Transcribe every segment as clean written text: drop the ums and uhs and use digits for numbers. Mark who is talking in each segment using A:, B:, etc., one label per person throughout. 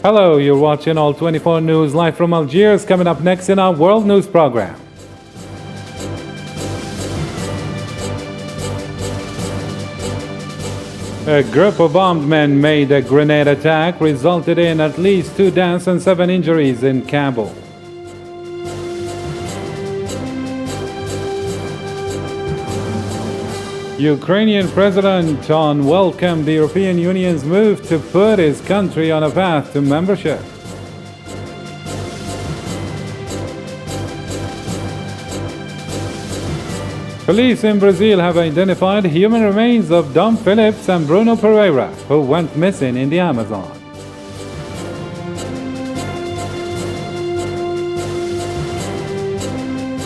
A: Hello, you're watching All 24 News live from Algiers. Coming up next in our World News program. A group of armed men made a grenade attack, resulted in at least 2 deaths and 7 injuries in Kabul. Ukrainian President welcomed the European Union's move to put his country on a path to membership. Police in Brazil have identified human remains of Dom Phillips and Bruno Pereira, who went missing in the Amazon.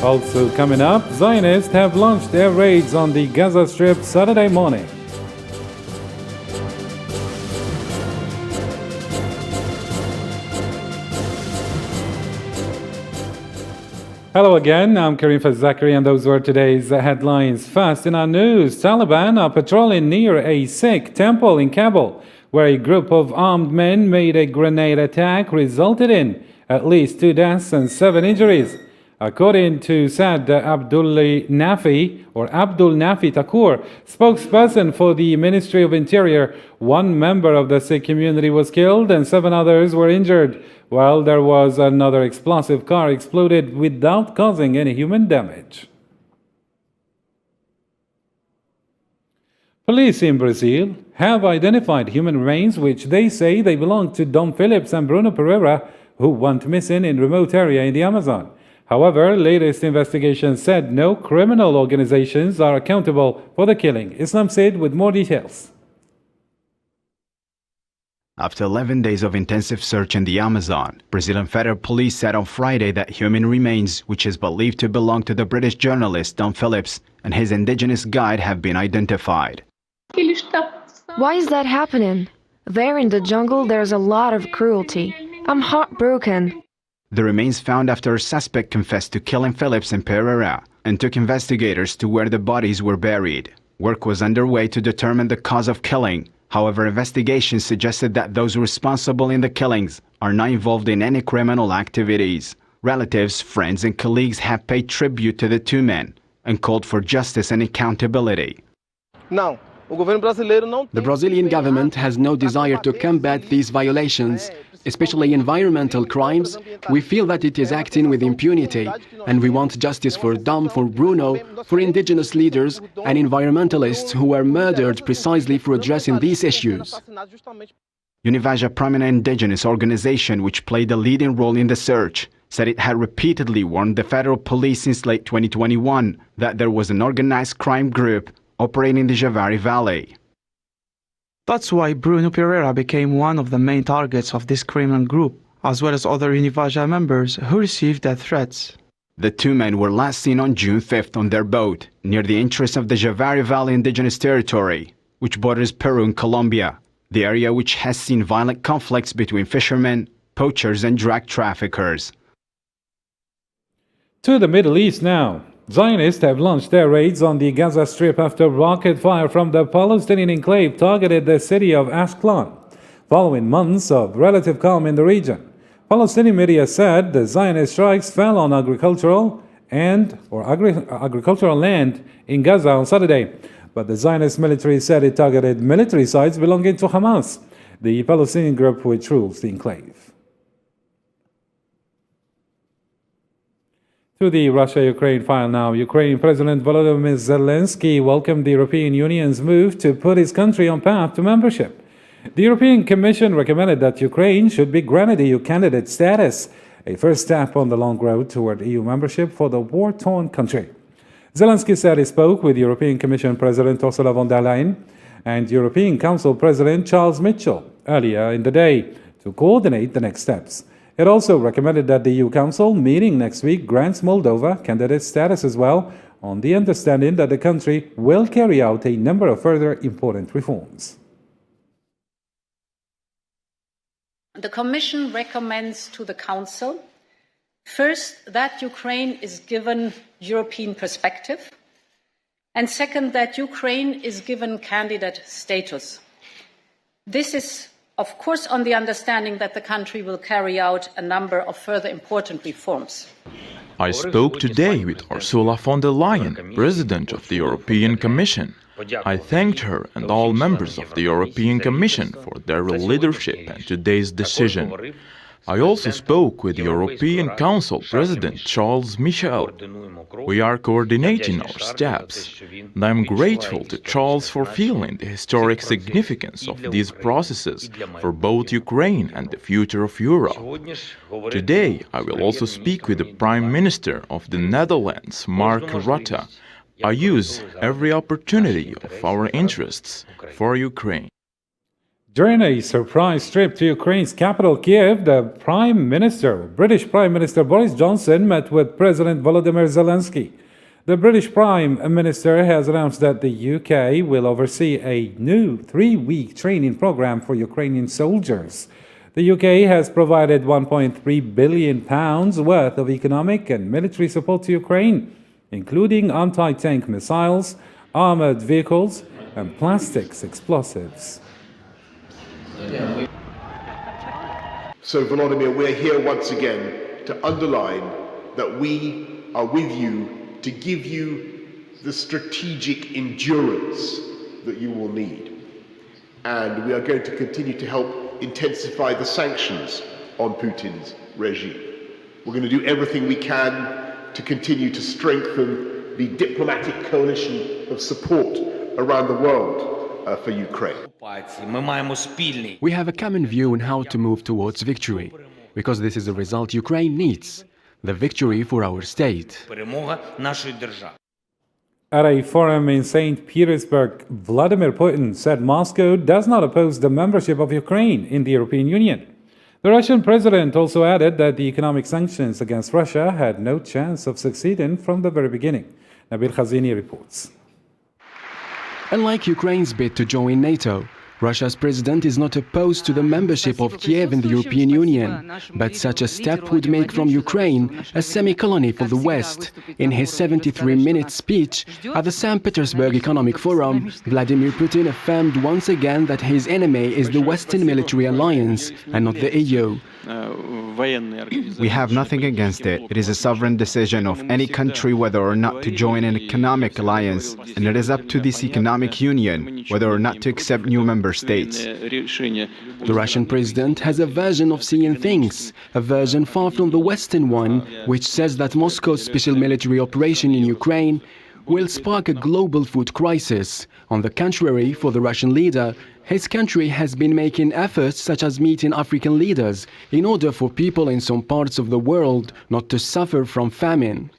A: Also coming up, Zionists have launched air raids on the Gaza Strip Saturday morning. Hello again, I'm Karim Fazakari and those were today's headlines. First in our news, Taliban are patrolling near a Sikh temple in Kabul, where a group of armed men made a grenade attack, resulted in at least 2 deaths and 7 injuries. According to Saad Abdul Nafi Thakur, spokesperson for the Ministry of Interior, 1 member of the Sikh community was killed and 7 others were injured, while there was another explosive car exploded without causing any human damage. Police in Brazil have identified human remains which they say they belong to Dom Phillips and Bruno Pereira, who went missing in a remote area in the Amazon. However, latest investigations said no criminal organizations are accountable for the killing. Islam Said with more details.
B: After 11 days of intensive search in the Amazon, Brazilian Federal Police said on Friday that human remains, which is believed to belong to the British journalist Dom Phillips and his indigenous guide, have been identified.
C: Why is that happening? There in the jungle there's a lot of cruelty. I'm heartbroken.
B: The remains found after a suspect confessed to killing Phillips and Pereira and took investigators to where the bodies were buried. Work was underway to determine the cause of killing. However, investigations suggested that those responsible in the killings are not involved in any criminal activities. Relatives, friends, and colleagues have paid tribute to the 2 men and called for justice and accountability.
D: The Brazilian government has no desire to combat these violations, especially environmental crimes. We feel that it is acting with impunity, and we want justice for Dom, for Bruno, for indigenous leaders and environmentalists who were murdered precisely for addressing these issues.
B: Univaja, a prominent indigenous organization which played a leading role in the search, said it had repeatedly warned the federal police since late 2021 that there was an organized crime group operating in the Javari Valley.
E: That's why Bruno Pereira became one of the main targets of this criminal group, as well as other Univaja members who received death threats.
B: The 2 men were last seen on June 5th on their boat near the entrance of the Javari Valley Indigenous Territory, which borders Peru and Colombia, the area which has seen violent conflicts between fishermen, poachers, and drug traffickers.
A: To the Middle East now. Zionists have launched air raids on the Gaza Strip after rocket fire from the Palestinian enclave targeted the city of Ashkelon, following months of relative calm in the region. Palestinian media said the Zionist strikes fell on agricultural land in Gaza on Saturday, but the Zionist military said it targeted military sites belonging to Hamas, the Palestinian group which rules the enclave. To the Russia-Ukraine file now. Ukrainian President Volodymyr Zelensky welcomed the European Union's move to put his country on path to membership. The European Commission recommended that Ukraine should be granted EU candidate status, a first step on the long road toward EU membership for the war-torn country. Zelensky said he spoke with European Commission President Ursula von der Leyen and European Council President Charles Michel earlier in the day to coordinate the next steps. It also recommended that the EU Council meeting next week grants Moldova candidate status as well, on the understanding that the country will carry out a number of further important reforms.
F: The Commission recommends to the Council, first, that Ukraine is given European perspective, and second, that Ukraine is given candidate status. This is of course on the understanding that the country will carry out a number of further important reforms.
G: I spoke today with Ursula von der Leyen, President of the European Commission. I thanked her and all members of the European Commission for their leadership and today's decision. I also spoke with the European Council President Charles Michel. We are coordinating our steps, and I am grateful to Charles for feeling the historic significance of these processes for both Ukraine and the future of Europe. Today, I will also speak with the Prime Minister of the Netherlands, Mark Rutte. I use every opportunity of our interests for Ukraine.
A: During a surprise trip to Ukraine's capital, Kiev, the British Prime Minister Boris Johnson met with President Volodymyr Zelensky. The British Prime Minister has announced that the UK will oversee a new 3-week training program for Ukrainian soldiers. The UK has provided £1.3 billion worth of economic and military support to Ukraine, including anti-tank missiles, armored vehicles, and plastics explosives.
H: So, Volodymyr, we're here once again to underline that we are with you to give you the strategic endurance that you will need. And we are going to continue to help intensify the sanctions on Putin's regime. We're going to do everything we can to continue to strengthen the diplomatic coalition of support around the world for Ukraine.
D: We have a common view on how to move towards victory, because this is the result Ukraine needs, the victory for our state.
A: At a forum in St. Petersburg, Vladimir Putin said Moscow does not oppose the membership of Ukraine in the European Union. The Russian president also added that the economic sanctions against Russia had no chance of succeeding from the very beginning. Nabil Khazini reports.
D: Unlike Ukraine's bid to join NATO, Russia's president is not opposed to the membership of Kiev in the European Union, but such a step would make from Ukraine a semi-colony for the West. In his 73-minute speech at the St. Petersburg Economic Forum, Vladimir Putin affirmed once again that his enemy is the Western military alliance and not the EU.
B: We have nothing against it. It is a sovereign decision of any country whether or not to join an economic alliance, and it is up to this economic union whether or not to accept new member states.
D: The Russian president has a version of seeing things, a version far from the Western one, which says that Moscow's special military operation in Ukraine will spark a global food crisis. On the contrary, for the Russian leader, his country has been making efforts such as meeting African leaders in order for people in some parts of the world not to suffer from famine.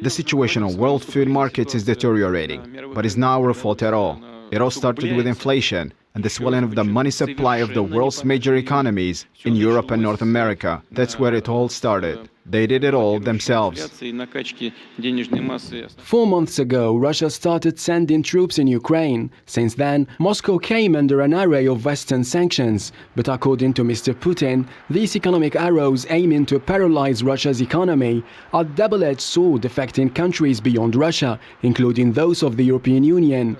B: The situation on world food markets is deteriorating, but it's not our fault at all. It all started with inflation and the swelling of the money supply of the world's major economies in Europe and North America. That's where it all started. They did it all themselves.
D: 4 months ago, Russia started sending troops in Ukraine. Since then, Moscow came under an array of Western sanctions. But according to Mr. Putin, these economic arrows aiming to paralyze Russia's economy are double-edged sword affecting countries beyond Russia, including those of the European Union.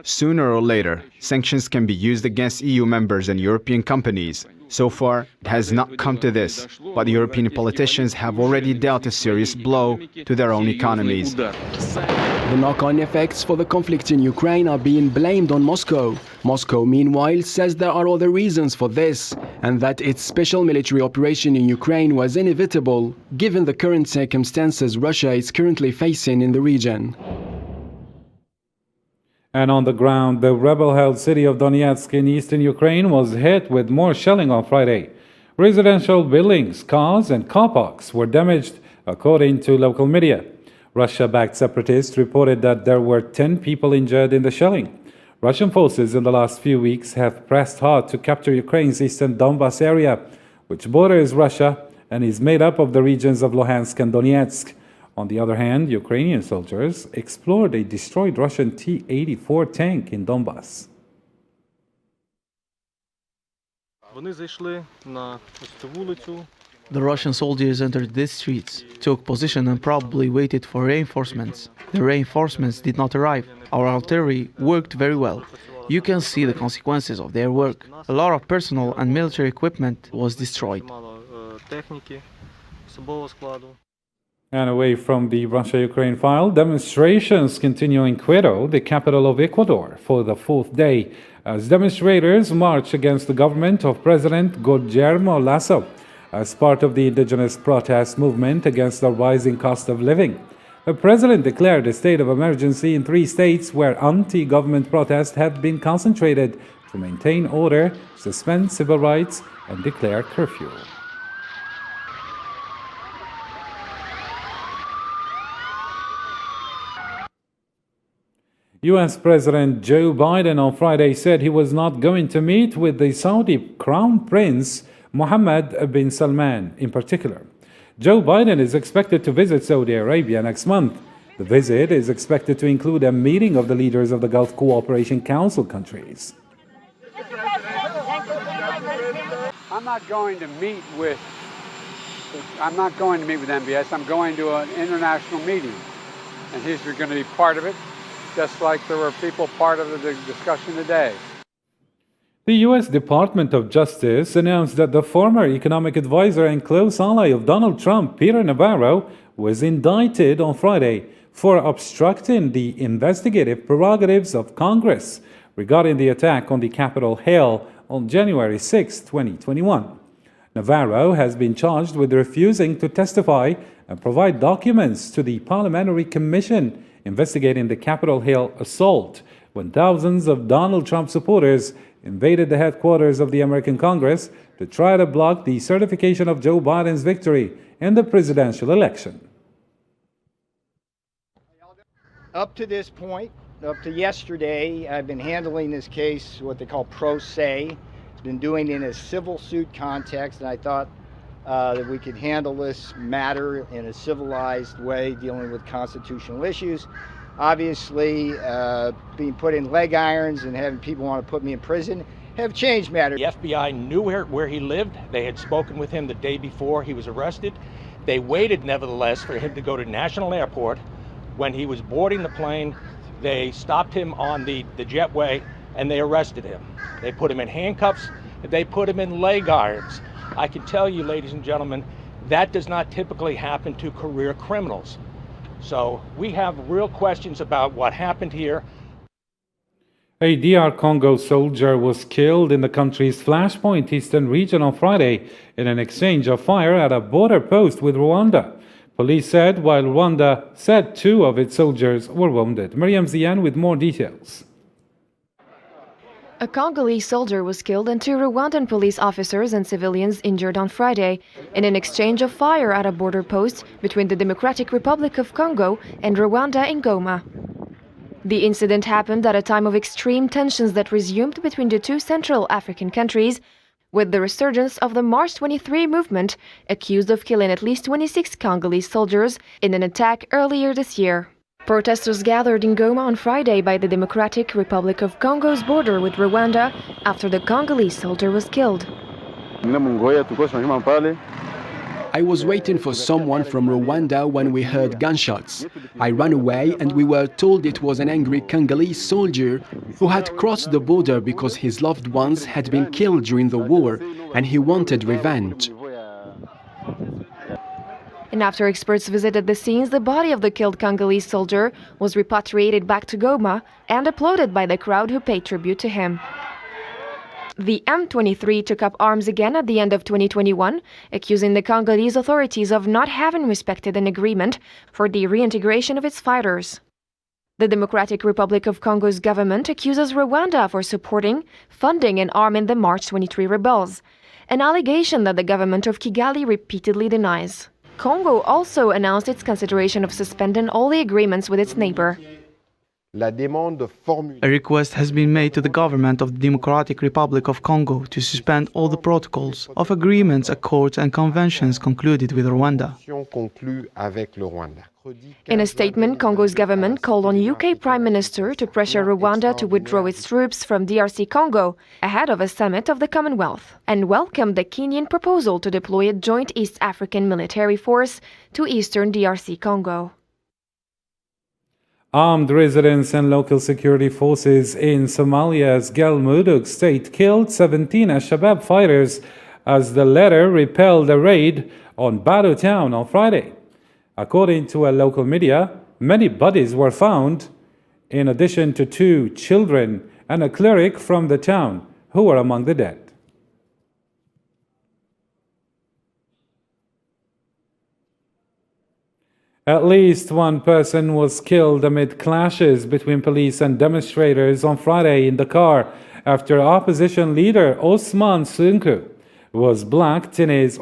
B: Sooner or later, sanctions can be used against EU members and European companies. So far, it has not come to this, but the European politicians have already dealt a serious blow to their own economies.
D: The knock-on effects for the conflict in Ukraine are being blamed on Moscow. Moscow, meanwhile, says there are other reasons for this, and that its special military operation in Ukraine was inevitable, given the current circumstances Russia is currently facing in the region.
A: And on the ground, the rebel-held city of Donetsk in eastern Ukraine was hit with more shelling on Friday. Residential buildings, cars, and car parks were damaged, according to local media. Russia-backed separatists reported that there were 10 people injured in the shelling. Russian forces in the last few weeks have pressed hard to capture Ukraine's eastern Donbas area, which borders Russia and is made up of the regions of Luhansk and Donetsk. On the other hand, Ukrainian soldiers explored a destroyed Russian T-84 tank in Donbas.
E: The Russian soldiers entered these streets, took position and probably waited for reinforcements. The reinforcements did not arrive. Our artillery worked very well. You can see the consequences of their work. A lot of personal and military equipment was destroyed.
A: And away from the Russia-Ukraine file, demonstrations continue in Quito, the capital of Ecuador, for the fourth day, as demonstrators march against the government of President Guillermo Lasso as part of the indigenous protest movement against the rising cost of living. The president declared a state of emergency in 3 states where anti-government protests had been concentrated to maintain order, suspend civil rights, and declare curfew. U.S. President Joe Biden on Friday said he was not going to meet with the Saudi Crown Prince Mohammed bin Salman in particular. Joe Biden is expected to visit Saudi Arabia next month. The visit is expected to include a meeting of the leaders of the Gulf Cooperation Council countries.
I: I'm not going to meet with MBS. I'm going to an international meeting, and he's going to be part of it, just like there were people part of the discussion today.
A: The U.S. Department of Justice announced that the former economic advisor and close ally of Donald Trump, Peter Navarro, was indicted on Friday for obstructing the investigative prerogatives of Congress regarding the attack on the Capitol Hill on January 6, 2021. Navarro has been charged with refusing to testify and provide documents to the Parliamentary Commission investigating the Capitol Hill assault, when thousands of Donald Trump supporters invaded the headquarters of the American Congress to try to block the certification of Joe Biden's victory in the presidential election.
J: Up to this point, up to yesterday, I've been handling this case, what they call pro se. It's been doing it in a civil suit context, and I thought that we could handle this matter in a civilized way, dealing with constitutional issues. Obviously, being put in leg irons and having people want to put me in prison have changed matters.
K: The FBI knew where he lived. They had spoken with him the day before he was arrested. They waited, nevertheless, for him to go to National Airport. When he was boarding the plane, they stopped him on the jetway and they arrested him. They put him in handcuffs. They put him in leg irons. I can tell you, ladies and gentlemen, that does not typically happen to career criminals. So we have real questions about what happened here.
A: A DR Congo soldier was killed in the country's Flashpoint Eastern region on Friday in an exchange of fire at a border post with Rwanda. Police said, while Rwanda said 2 of its soldiers were wounded. Miriam Zian with more details.
C: A Congolese soldier was killed and 2 Rwandan police officers and civilians injured on Friday in an exchange of fire at a border post between the Democratic Republic of Congo and Rwanda in Goma. The incident happened at a time of extreme tensions that resumed between the 2 Central African countries, with the resurgence of the March 23 movement, accused of killing at least 26 Congolese soldiers in an attack earlier this year. Protesters gathered in Goma on Friday by the Democratic Republic of Congo's border with Rwanda after the Congolese soldier was killed.
D: I was waiting for someone from Rwanda when we heard gunshots. I ran away and we were told it was an angry Congolese soldier who had crossed the border because his loved ones had been killed during the war and he wanted revenge.
C: And after experts visited the scenes, the body of the killed Congolese soldier was repatriated back to Goma and applauded by the crowd who paid tribute to him. The M23 took up arms again at the end of 2021, accusing the Congolese authorities of not having respected an agreement for the reintegration of its fighters. The Democratic Republic of Congo's government accuses Rwanda for supporting, funding, and arming the March 23 rebels, an allegation that the government of Kigali repeatedly denies. Congo also announced its consideration of suspending all the agreements with its neighbor.
E: A request has been made to the government of the Democratic Republic of Congo to suspend all the protocols of agreements, accords and conventions concluded with Rwanda.
C: In a statement, Congo's government called on UK Prime Minister to pressure Rwanda to withdraw its troops from DRC Congo ahead of a summit of the Commonwealth, and welcomed the Kenyan proposal to deploy a joint East African military force to eastern DRC Congo.
A: Armed residents and local security forces in Somalia's Galmudug state killed 17 al-Shabaab fighters as the latter repelled a raid on Badu town on Friday. According to a local media, many bodies were found, in addition to 2 children and a cleric from the town who were among the dead. At least one person was killed amid clashes between police and demonstrators on Friday in Dakar after opposition leader Osman Sonko was blocked in his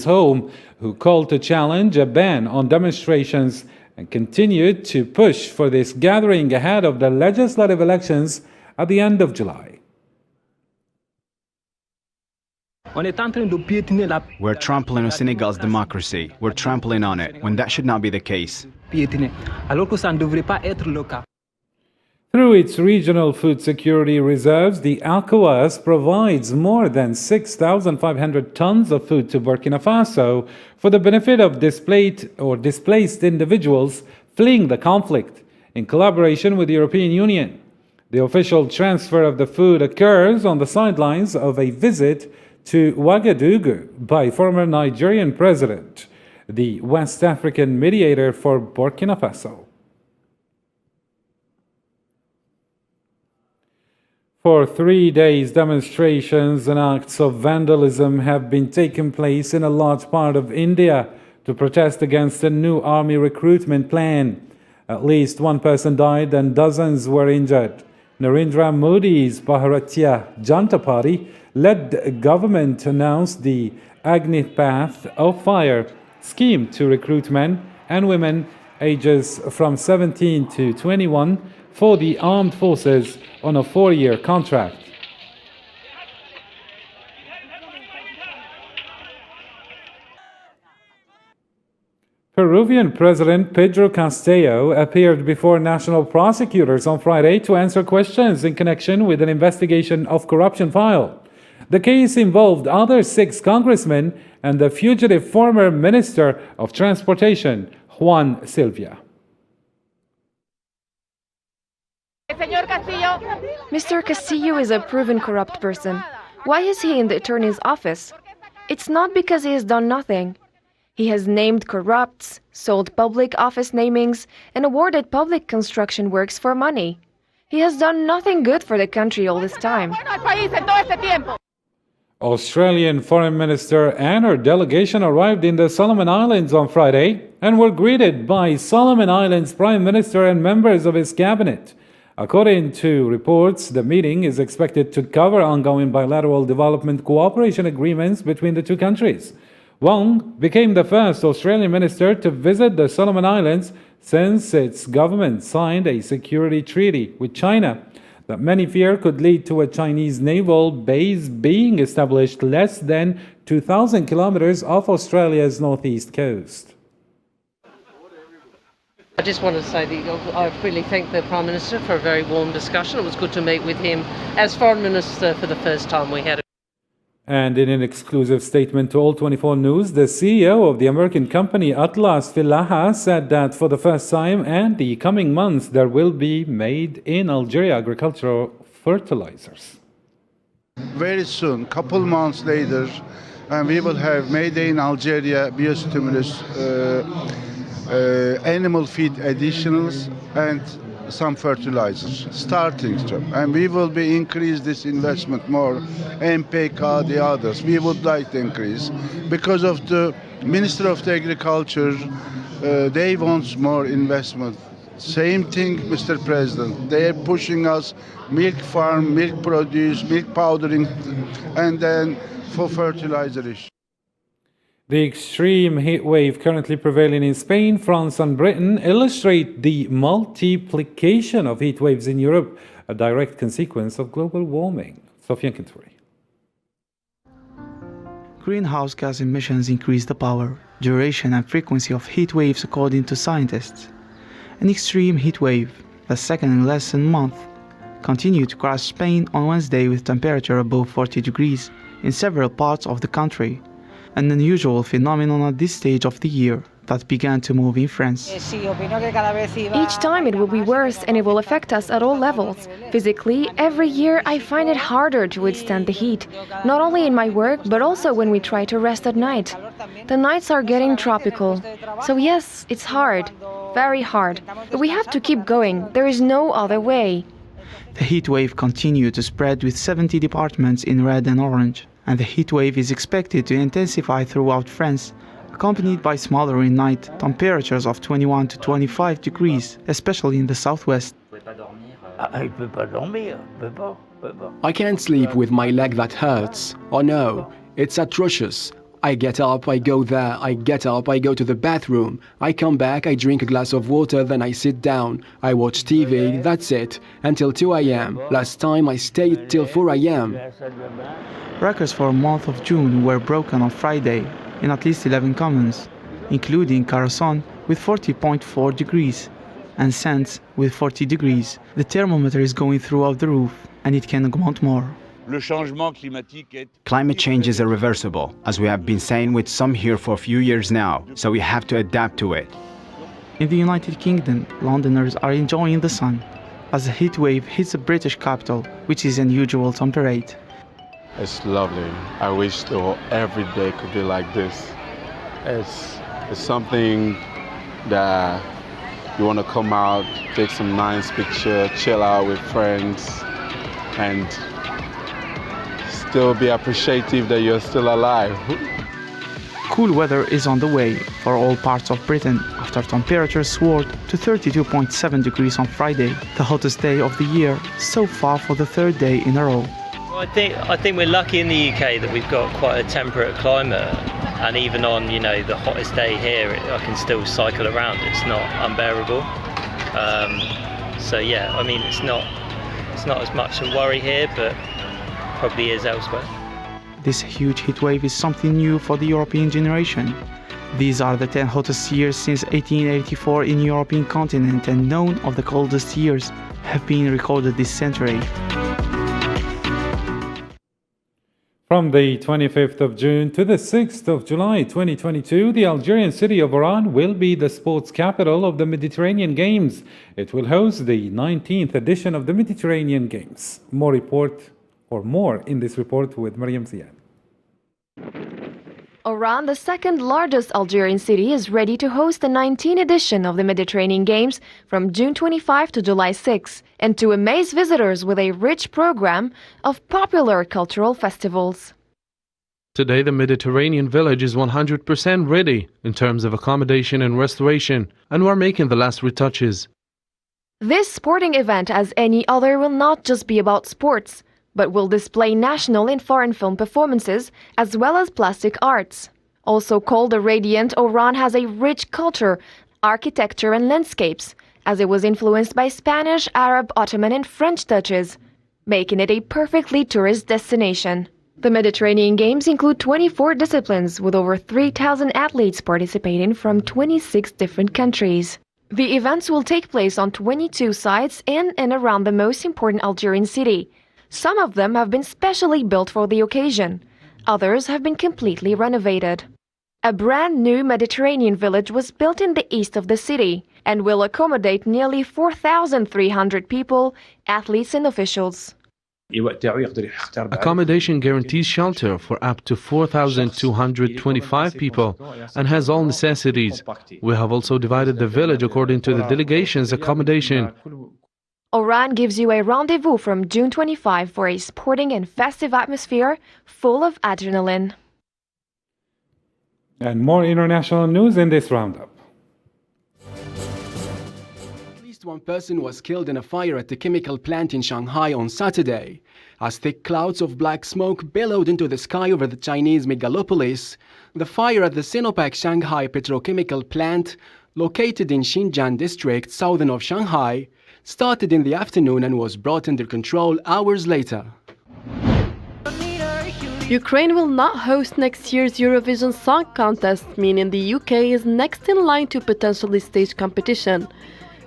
A: home, who called to challenge a ban on demonstrations and continued to push for this gathering ahead of the legislative elections at the end of July.
B: We're trampling on Senegal's democracy. We're trampling on it, when that should not be the case.
A: Through its regional food security reserves, the ECOWAS provides more than 6,500 tons of food to Burkina Faso for the benefit of displaced individuals fleeing the conflict, in collaboration with the European Union. The official transfer of the food occurs on the sidelines of a visit to Ouagadougou by former Nigerian president, the West African mediator for Burkina Faso. For 3 days, demonstrations and acts of vandalism have been taking place in a large part of India to protest against a new army recruitment plan. At least one person died and dozens were injured. Narendra Modi's Bharatiya Janata Party led government announced the Agni Path of Fire scheme to recruit men and women ages from 17 to 21 for the armed forces on a 4-year contract. Peruvian President Pedro Castillo appeared before national prosecutors on Friday to answer questions in connection with an investigation of corruption file. The case involved other 6 congressmen and the fugitive former Minister of Transportation, Juan Silvia.
C: Mr. Castillo is a proven corrupt person. Why is he in the attorney's office? It's not because he has done nothing. He has named corrupts, sold public office namings, and awarded public construction works for money. He has done nothing good for the country all this time.
A: Australian Foreign Minister and her delegation arrived in the Solomon Islands on Friday and were greeted by Solomon Islands Prime Minister and members of his cabinet. According to reports, the meeting is expected to cover ongoing bilateral development cooperation agreements between the 2 countries. Wong became the first Australian minister to visit the Solomon Islands since its government signed a security treaty with China that many fear could lead to a Chinese naval base being established less than 2,000 kilometers off Australia's northeast coast.
L: I just wanted to say that I really thank the Prime Minister for a very warm discussion. It was good to meet with him as Foreign Minister for the first time we had.
A: And in an exclusive statement to All 24 News, the CEO of the American company Atlas Filaha said that for the first time and the coming months there will be made in Algeria agricultural fertilizers.
M: Very soon, couple months later, we will have made in Algeria biostimulus, animal feed additionals, and some fertilizers starting to, and we will be increase this investment more. MPK, the others, we would like to increase because of the Minister of the Agriculture. They want more investment. Same thing, Mr. President. They are pushing us milk farm, milk produce, milk powdering, and then for fertilizer issue.
A: The extreme heat wave currently prevailing in Spain, France, and Britain illustrate the multiplication of heat waves in Europe, a direct consequence of global warming. Sofian Kinturi.
E: Greenhouse gas emissions increase the power, duration, and frequency of heat waves according to scientists. An extreme heat wave, the second in less than a month, continued to cross Spain on Wednesday with temperature above 40 degrees in several parts of the country. An unusual phenomenon at this stage of the year, that began to move in France.
C: Each time it will be worse and it will affect us at all levels. Physically, every year I find it harder to withstand the heat, not only in my work but also when we try to rest at night. The nights are getting tropical. So yes, it's hard, very hard. But we have to keep going. There is no other way.
E: The heat wave continued to spread with 70 departments in red and orange, and the heat wave is expected to intensify throughout France, accompanied by smothering night temperatures of 21 to 25 degrees, especially in the southwest.
D: I can't sleep with my leg that hurts. Oh no, it's atrocious. I get up, I go there, I get up, I go to the bathroom. I come back, I drink a glass of water, then I sit down. I watch TV, that's it, until 2 a.m. Last time I stayed till 4 a.m.
E: Records for the month of June were broken on Friday in at least 11 communes, including Carcassonne with 40.4 degrees and Sens with 40 degrees. The thermometer is going throughout the roof, and it can go more.
B: Climate change is irreversible, as we have been saying with some here for a few years now, so we have to adapt to it.
E: In the United Kingdom, Londoners are enjoying the sun, as the heat wave hits the British capital, which is unusual temperature.
N: It's lovely. I wish every day could be like this. It's something that you want to come out, take some nice picture, chill out with friends, and still be appreciative that you're still alive.
E: Cool weather is on the way for all parts of Britain after temperatures soared to 32.7 degrees on Friday, the hottest day of the year so far for the third day in a row.
O: I think we're lucky in the UK that we've got quite a temperate climate, and even on the hottest day here, I can still cycle around. It's not unbearable. So yeah, I mean it's not as much a worry here, but probably is elsewhere.
E: This huge heat wave is something new for the European generation. These are the 10 hottest years since 1884 in the European continent, and none of the coldest years have been recorded this century.
A: From the 25th of June to the 6th of July 2022, the Algerian city of Oran will be the sports capital of the Mediterranean Games. It will host the 19th edition of the Mediterranean Games. More in this report with Mariam Ziad.
C: Oran, the second largest Algerian city, is ready to host the 19th edition of the Mediterranean Games from June 25 to July 6, and to amaze visitors with a rich program of popular cultural festivals.
P: Today, the Mediterranean village is 100% ready in terms of accommodation and restoration, and we're making the last retouches.
C: This sporting event, as any other, will not just be about sports, but will display national and foreign film performances as well as plastic arts. Also called the Radiant, Oran has a rich culture, architecture and landscapes, as it was influenced by Spanish, Arab, Ottoman and French touches, making it a perfectly tourist destination. The Mediterranean Games include 24 disciplines with over 3,000 athletes participating from 26 different countries. The events will take place on 22 sites in and around the most important Algerian city. Some of them have been specially built for the occasion. Others have been completely renovated. A brand new Mediterranean village was built in the east of the city and will accommodate nearly 4,300 people, athletes and officials.
P: Accommodation guarantees shelter for up to 4,225 people and has all necessities. We have also divided the village according to the delegation's accommodation.
C: Oran gives you a rendezvous from June 25 for a sporting and festive atmosphere full of adrenaline.
A: And more international news in this roundup.
D: At least one person was killed in a fire at the chemical plant in Shanghai on Saturday. As thick clouds of black smoke billowed into the sky over the Chinese megalopolis, the fire at the Sinopec Shanghai petrochemical plant, located in Xinjiang district south of Shanghai, started in the afternoon and was brought under control hours later.
Q: Ukraine will not host next year's Eurovision Song Contest, meaning the UK is next in line to potentially stage competition.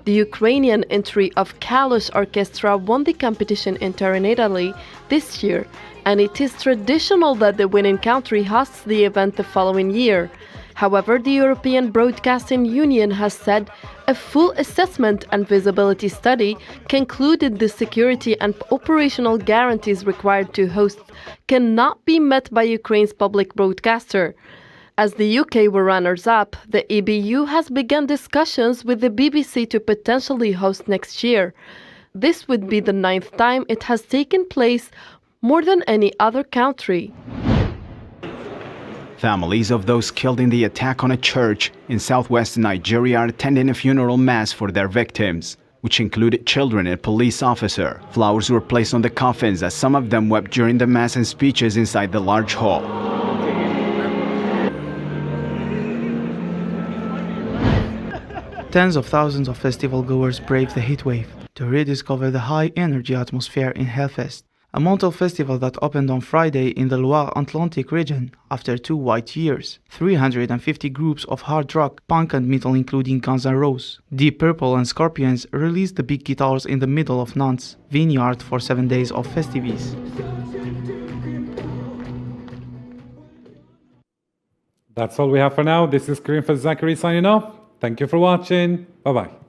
Q: The Ukrainian entry of Kalush Orchestra won the competition in Turin, Italy this year, and it is traditional that the winning country hosts the event the following year. However, the European Broadcasting Union has said a full assessment and visibility study concluded the security and operational guarantees required to host cannot be met by Ukraine's public broadcaster. As the UK were runners-up, the EBU has begun discussions with the BBC to potentially host next year. This would be the 9th time it has taken place, more than any other country.
B: Families of those killed in the attack on a church in southwest Nigeria are attending a funeral mass for their victims, which included children and a police officer. Flowers were placed on the coffins as some of them wept during the mass and speeches inside the large hall.
E: Tens of thousands of festival goers braved the heatwave to rediscover the high-energy atmosphere in Hellfest, a mental festival that opened on Friday in the Loire-Atlantic region after 2 white years. 350 groups of hard rock, punk and metal including Guns N' Roses, Deep Purple and Scorpions released the big guitars in the middle of Nantes vineyard for 7 days of festivities.
A: That's all we have for now. This is Karim Zachary signing off. Thank you for watching. Bye-bye.